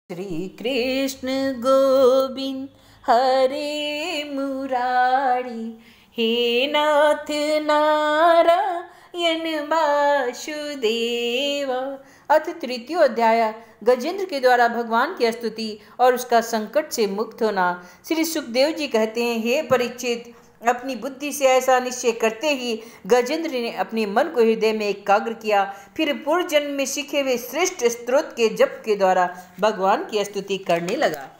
श्री कृष्ण गोविंद हरे मुरारी, हे नाथ नारायण वासुदेव। अथ तृतीय अध्याय गजेंद्र के द्वारा भगवान की स्तुति और उसका संकट से मुक्त होना। श्री सुखदेव जी कहते हैं, हे परीक्षित, अपनी बुद्धि से ऐसा निश्चय करते ही गजेंद्र ने अपने मन को हृदय में एकाग्र किया। फिर पूर्व जन्म में सीखे हुए श्रेष्ठ स्तोत्र के जप के द्वारा भगवान की स्तुति करने लगा।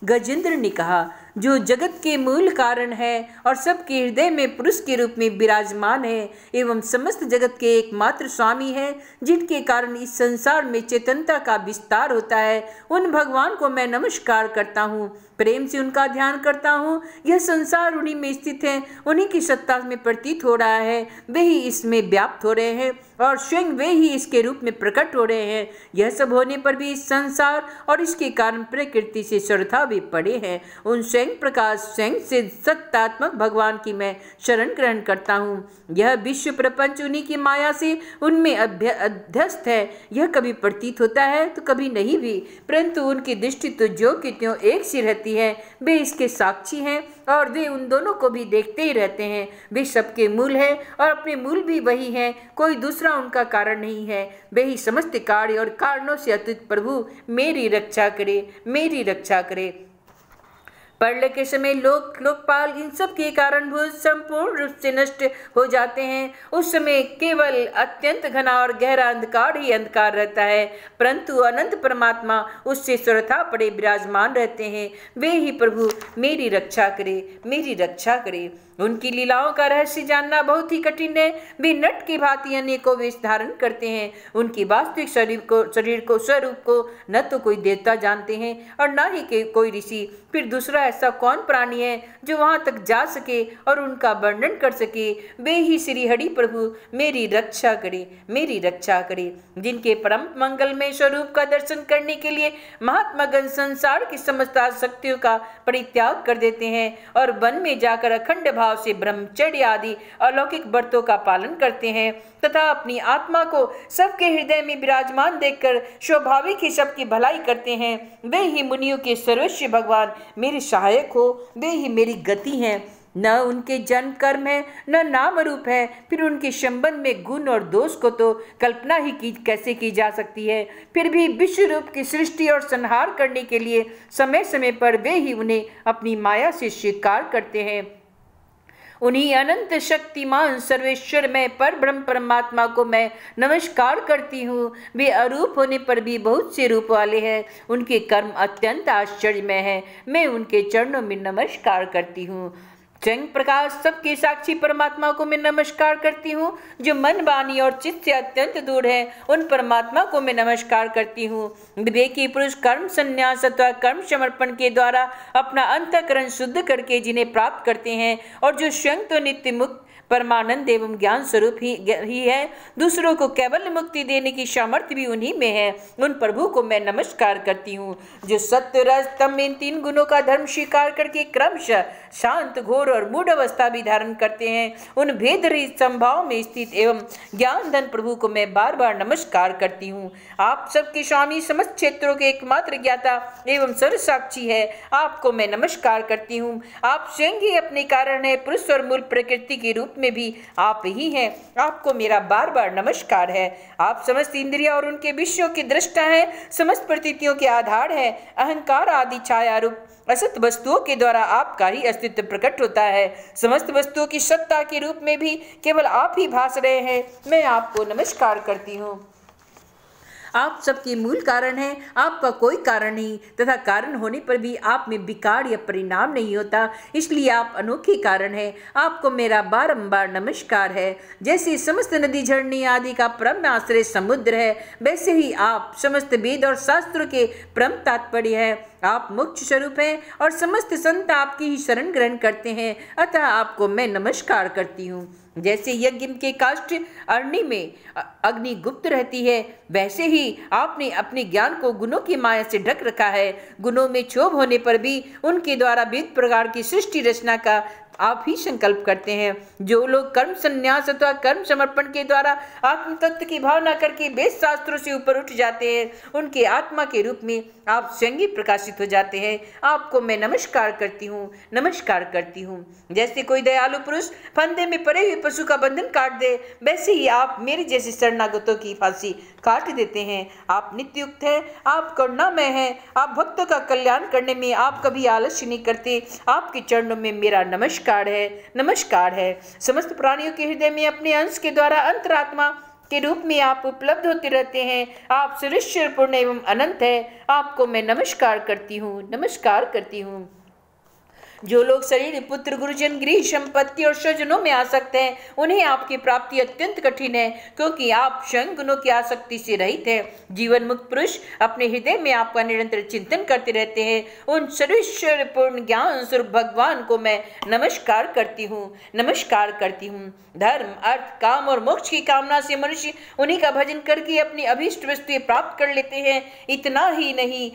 गजेंद्र ने कहा, जो जगत के मूल कारण है और सबके हृदय में पुरुष के रूप में विराजमान है एवं समस्त जगत के एकमात्र स्वामी है, जिनके कारण इस संसार में चेतनता का विस्तार होता है, उन भगवान को मैं नमस्कार करता हूँ, प्रेम से उनका ध्यान करता हूँ। यह संसार उन्हीं में स्थित है, उन्हीं की सत्ता में प्रतीत हो रहा है, वे ही इसमें व्याप्त हो रहे हैं और स्वयं वे ही इसके रूप में प्रकट हो रहे हैं। यह सब होने पर भी इस संसार और इसके कारण प्रकृति से सर्वथा भी पड़े हैं। उन स्वयं प्रकाश स्वयं से सत्तात्मक भगवान की मैं शरण ग्रहण करता हूँ। यह विश्व प्रपंच उन्हीं की माया से उनमें अध्यस्त है। यह कभी प्रतीत होता है तो कभी नहीं भी, परंतु उनकी दृष्टि तो ज्यों की त्यों एक सी रहती है। वे इसके साक्षी हैं और वे उन दोनों को भी देखते ही रहते हैं। वे सबके मूल है और अपने मूल भी वही हैं, कोई दूसरा उनका कारण नहीं है। वे ही समस्त कार्य और कारणों से अतीत प्रभु मेरी रक्षा करे, मेरी रक्षा करे। प्रलय के समय लोकपाल इन सब के कारणभूत संपूर्ण रूप से नष्ट हो जाते हैं। उस समय केवल अत्यंत घना और गहरा अंधकार ही अंधकार रहता है, परंतु अनंत परमात्मा उससे सर्वथा पड़े विराजमान रहते हैं। वे ही प्रभु मेरी रक्षा करे, मेरी रक्षा करे। उनकी लीलाओं का रहस्य जानना बहुत ही कठिन है। वे नट की भांति अनेकों वेश धारण करते हैं। उनकी वास्तविक शरीर को स्वरूप को न तो कोई देवता जानते हैं और न ही कोई ऋषि। फिर दूसरा ऐसा कौन प्राणी है जो वहां तक जा सके और उनका वर्णन कर सके। वे ही श्री हरि प्रभु मेरी रक्षा करे, मेरी रक्षा करे। जिनके परम मंगलमय स्वरूप का दर्शन करने के लिए महात्मा गण संसार की समस्त शक्तियों का परित्याग कर देते हैं और वन में जाकर अखंड भाव से ब्रह्मचर्य आदि अलौकिक व्रतों का पालन करते हैं तथा अपनी आत्मा को सबके हृदय में विराजमान देखकर स्वाभाविक ही सबकी भलाई करते हैं। वे ही मुनियों के सर्वस्व भगवान मेरे सहायक हो, वे ही मेरी गति हैं। न उनके जन्म कर्म है न नाम रूप है। फिर उनके संबंध में गुण और दोष को तो कल्पना ही कैसे की जा सकती है। फिर भी विश्व रूप की सृष्टि और संहार करने के लिए समय समय पर वे ही उन्हें अपनी माया से स्वीकार करते हैं। उन्हीं अनंत शक्तिमान सर्वेश्वर में पर ब्रह्म परमात्मा को मैं नमस्कार करती हूँ। वे अरूप होने पर भी बहुत से रूप वाले हैं। उनके कर्म अत्यंत आश्चर्यमय है। मैं उनके चरणों में नमस्कार करती हूँ। स्वयं प्रकाश सबके साक्षी परमात्मा को मैं नमस्कार करती हूँ, जो मन वाणी और चित्त से अत्यंत दूर है। उन परमात्मा को मैं नमस्कार करती हूँ। विवेकी पुरुष कर्म संन्यास अथवा कर्म समर्पण के द्वारा अपना अंतःकरण शुद्ध करके जिन्हें प्राप्त करते हैं और जो स्वयं तो नित्य मुक्त परमानंद एवं ज्ञान स्वरूप ही है, दूसरों को केवल मुक्ति देने की सामर्थ्य भी उन्हीं में है। उन प्रभु को मैं नमस्कार करती हूँ, जो सत्य रज तम इन तीन गुणों का धर्म स्वीकार करके क्रमशः शांत घोर और मूढ़ अवस्था भी धारण करते हैं। उन भेद रहित संभाव में स्थित एवं ज्ञान धन प्रभु को मैं बार बार नमस्कार करती हूँ। आप सबके स्वामी, समस्त क्षेत्रों के एकमात्र ज्ञाता एवं सर्वसाक्षी है, आपको मैं नमस्कार करती हूँ। आप स्वयं ही अपने कारण है, पुरुष और मूल प्रकृति के रूप में भी आप ही हैं। आपको मेरा बार बार नमस्कार है। आप समस्त इंद्रिया और उनके विषयों की दृष्टा है, समस्त प्रतीतियों के आधार है। अहंकार आदि छाया रूप असत वस्तुओं के द्वारा आपका ही अस्तित्व प्रकट होता है। समस्त वस्तुओं की सत्ता के रूप में भी केवल आप ही भास रहे हैं। मैं आपको नमस्कार करती हूँ। आप सबके मूल कारण हैं, आपका कोई कारण नहीं तथा कारण होने पर भी आप में विकार या परिणाम नहीं होता, इसलिए आप अनोखे कारण हैं। आपको मेरा बारंबार नमस्कार है। जैसे समस्त नदी झरने आदि का परम आश्रय समुद्र है, वैसे ही आप समस्त वेद और शास्त्रों के परम तात्पर्य है। आप मोक्ष स्वरूप हैं और समस्त संत आपकी ही शरण ग्रहण करते हैं, अतः आपको मैं नमस्कार करती हूँ। जैसे यज्ञ के काष्ठ अग्नि में अग्नि गुप्त रहती है, वैसे ही आपने अपने ज्ञान को गुणों की माया से ढक रखा है। गुणों में क्षोभ होने पर भी उनके द्वारा विविध प्रकार की सृष्टि रचना का आप ही संकल्प करते हैं। जो लोग कर्म संन्यास अथवा कर्म समर्पण के द्वारा आत्म तत्व की भावना करके वेद शास्त्रों से ऊपर उठ जाते हैं, उनके आत्मा के रूप में आप स्वयं ही प्रकाशित हो जाते हैं। आपको मैं नमस्कार करती हूँ, नमस्कार करती हूँ। जैसे कोई दयालु पुरुष फंदे में पड़े हुए पशु का बंधन काट दे, वैसे ही आप मेरे जैसे शरणागतों की फांसी काट देते हैं। आप नित्ययुक्त हैं, आप करुणामय हैं, आप भक्तों का कल्याण करने में आप कभी आलस्य नहीं करते। आपके चरणों में मेरा नमस्कार है, नमस्कार है। समस्त प्राणियों के हृदय में अपने अंश के द्वारा अंतरात्मा के रूप में आप उपलब्ध होते रहते हैं। आप सुरेश्वर पूर्ण एवं अनंत है। आपको मैं नमस्कार करती हूँ, नमस्कार करती हूँ। जो लोग शरीर, पुत्र, गुरुजन, गृह, संपत्ति और स्वजनों में आसक्त हैं, उन्हें आपकी प्राप्ति अत्यंत कठिन है, क्योंकि आप स्वयं गुणों की आसक्ति से रहित हैं। जीवन मुक्त पुरुष अपने हृदय में आपका निरंतर चिंतन करते रहते हैं। उन सर्वेश्वरपूर्ण ज्ञान स्वरूप भगवान को मैं नमस्कार करती हूँ, नमस्कार करती हूँ। धर्म, अर्थ, काम और मोक्ष की कामना से मनुष्य उन्हीं का भजन करके अपनी अभीष्ट वस्तुएं प्राप्त कर लेते हैं। इतना ही नहीं,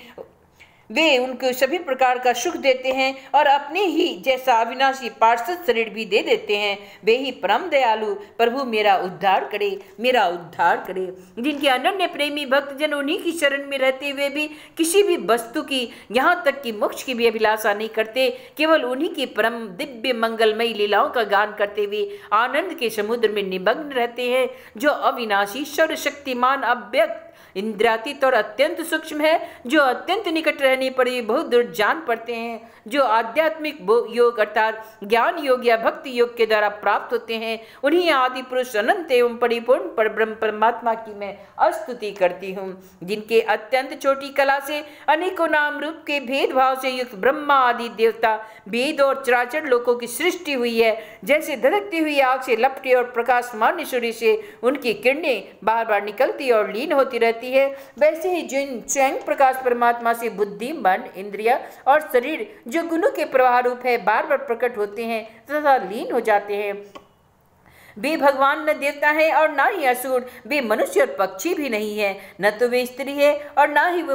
वे उनको सभी प्रकार का सुख देते हैं और अपने ही जैसा अविनाशी पार्षद शरीर भी दे देते हैं। वे ही परम दयालु प्रभु मेरा उद्धार करे, मेरा उद्धार करे। जिनके अनन्य प्रेमी भक्तजन उन्हीं की शरण में रहते हुए भी किसी भी वस्तु की, यहाँ तक कि मोक्ष की भी अभिलाषा नहीं करते, केवल उन्हीं की परम दिव्य मंगलमयी लीलाओं का गान करते हुए आनंद के समुद्र में निमग्न रहते हैं। जो अविनाशी, सर्वशक्तिमान, अव्यक्त, इंद्रियातीत और अत्यंत सूक्ष्म है, जो अत्यंत निकट रहने पर ये बहुत दूर जान पड़ते हैं, जो आध्यात्मिक योग अर्थात ज्ञान योग या भक्ति योग के द्वारा प्राप्त होते हैं, उन्हीं आदि पुरुष अनंत एवं परिपूर्ण परब्रह्म परमात्मा की मैं स्तुति करती हूँ। जिनके अत्यंत छोटी कला से अनेकों नाम रूप के भेदभाव से युक्त ब्रह्मा आदि देवता, वेद और चराचर लोकों की सृष्टि हुई है। जैसे धधकती हुई आग से लपटे और प्रकाशमान सूर्य से उनकी किरणें बार बार निकलती और लीन होती रहती है, वैसे ही जिन स्वयं प्रकाश परमात्मा से बुद्धि, मन, इंद्रिया और शरीर जो गुणों के प्रवाह रूप है बार बार प्रकट होते हैं तथा लीन हो जाते हैं। वे भगवान न देवता है और ना ही असुर, वे मनुष्य और पक्षी भी नहीं है। न तो वे स्त्री है और ना ही वे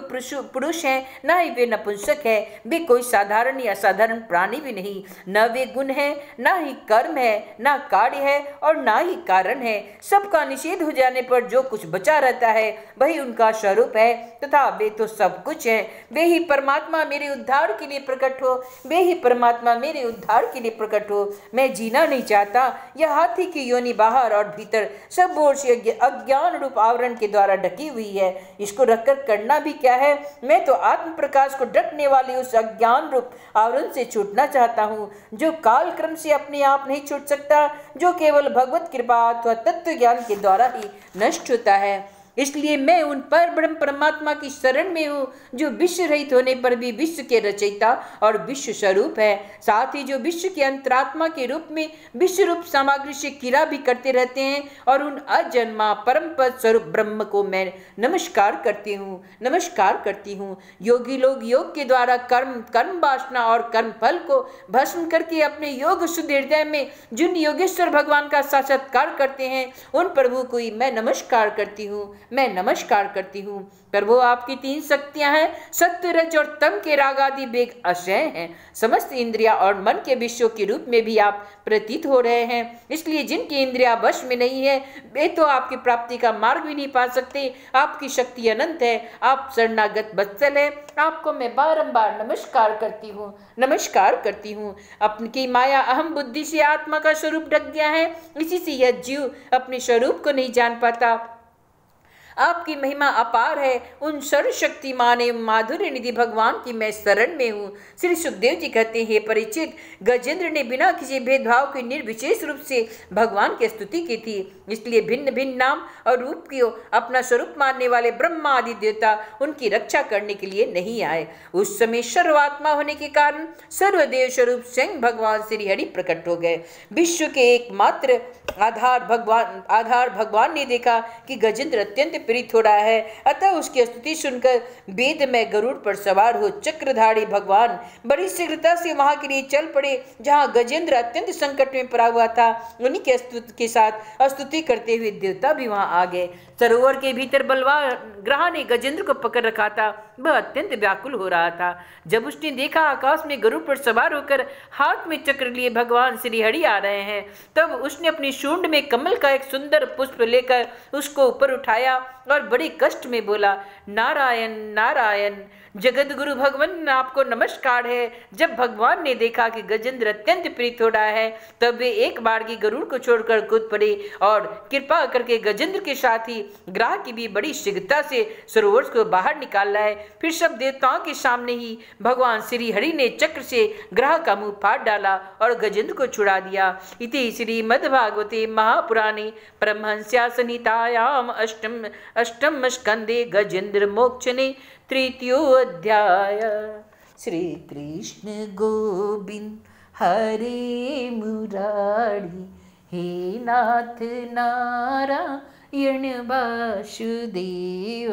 पुरुष हैं, ना ही वे नपुंसक है। वे कोई साधारण या असाधारण प्राणी भी नहीं। न वे गुण है, ना ही कर्म है, ना कार्य है और ना ही कारण है। सबका निषेध हो जाने पर जो कुछ बचा रहता है वही उनका स्वरूप है, तथा वे तो सब कुछ है। वे ही परमात्मा मेरे उद्धार के लिए प्रकट हो, वे ही परमात्मा मेरे उद्धार के लिए प्रकट हो। मैं जीना नहीं चाहता। यह हाथी की योनि बाहर और भीतर सब ओर से अज्ञान रूप आवरण के द्वारा ढकी हुई है। इसको रखकर करना भी क्या है? मैं तो आत्म प्रकाश को ढकने वाली उस अज्ञान रूप आवरण से छूटना चाहता हूँ, जो काल क्रम से अपने आप नहीं छूट सकता, जो केवल भगवत कृपा अथवा तत्व ज्ञान के द्वारा ही नष्ट होता है। इसलिए मैं उन पर ब्रह्म परमात्मा की शरण में हूँ, जो विश्व रहित होने पर भी विश्व के रचयिता और विश्व स्वरूप है। साथ ही जो विश्व के अंतरात्मा के रूप में विश्व रूप सामग्री से क्रिया भी करते रहते हैं, और उन अजन्मा परम पद स्वरूप ब्रह्म को मैं नमस्कार करती हूँ, नमस्कार करती हूँ। योगी लोग योग के द्वारा कर्म वासना और कर्म फल को भस्म करके अपने योग शुद्ध हृदय में जिन योगेश्वर भगवान का साक्षात्कार करते हैं, उन प्रभु को ही मैं नमस्कार करती हूँ, मैं नमस्कार करती हूँ। प्रभु आपकी तीन शक्तियां हैं, सत्य, रज और तम के राग आदि वेग अक्षय हैं। समस्त इंद्रिया और मन के विषयों के रूप में भी आप प्रतीत हो रहे हैं। इसलिए जिनकी इंद्रिया वश में नहीं है वे तो आपकी प्राप्ति का मार्ग भी नहीं पा सकते। आपकी शक्ति अनंत है, आप शरणागत वत्सल है। आपको मैं बारंबार नमस्कार करती हूँ, नमस्कार करती हूँ। अपनी माया अहम बुद्धि से आत्मा का स्वरूप ढक गया है, इसी से यह जीव अपने स्वरूप को नहीं जान पाता। आपकी महिमा अपार है। उन सर्वशक्तिमान एवं माधुर्य निधि भगवान की मैं शरण में हूँ। श्री सुखदेव जी कहते हैं, परिचित, गजेंद्र ने बिना किसी भेदभाव के निर्विशेष रूप से भगवान की स्तुति की थी। इसलिए भिन्न भिन्न नाम और रूप को अपना स्वरूप मानने वाले ब्रह्मा आदि देवता उनकी रक्षा करने के लिए नहीं आए। उस समय सर्वात्मा होने के कारण सर्वदेव स्वरूप स्वयं भगवान श्री हरि प्रकट हो गए। विश्व के एकमात्र आधार भगवान ने देखा कि गजेंद्र अत्यंत प्रीत हो रहा है। अतः उसकी स्तुति सुनकर वेदमय गरुड़ पर सवार हो चक्रधारी भगवान बड़ी शीघ्रता से वहां के लिए चल पड़े जहां गजेंद्र अत्यंत संकट में पड़ा हुआ था। उन्हीं के साथ स्तुति करते हुए देवता भी वहां आ गए। सरोवर के भीतर बलवान ग्रह ने गजेंद्र को पकड़ रखा था। वह अत्यंत व्याकुल हो रहा था। जब उसने देखा आकाश में गरुड़ पर सवार होकर हाथ में चक्र लिए भगवान श्री हरि आ रहे हैं, तब उसने अपनी सूंड में कमल का एक सुंदर पुष्प लेकर उसको ऊपर उठाया और बड़े कष्ट में बोला, नारायण नारायण जगत गुरु भगवान आपको नमस्कार है। जब भगवान ने देखा कि गजेंद्र अत्यंत प्रीत हो रहा है, तब वे एक बार की गरुड़ को छोड़कर कूद पड़े और कृपा करके गजेंद्र के साथ ही ग्रह की भी बड़ी शीघ्रता से सरोवर को बाहर निकाल लाए। फिर सब देवताओं के सामने ही भगवान श्री हरि ने चक्र से ग्रह का मुंह फाड़ डाला और गजेंद्र को छुड़ा दिया। इति श्रीमद्भागवते महापुराणे परमहंस्या संहितायाम अष्टम स्कंदे गजेंद्र मोक्षणे तृतीयो अध्याय। श्री कृष्ण गोविंद हरे मुरारी, हे नाथ नारायण वासुदेव।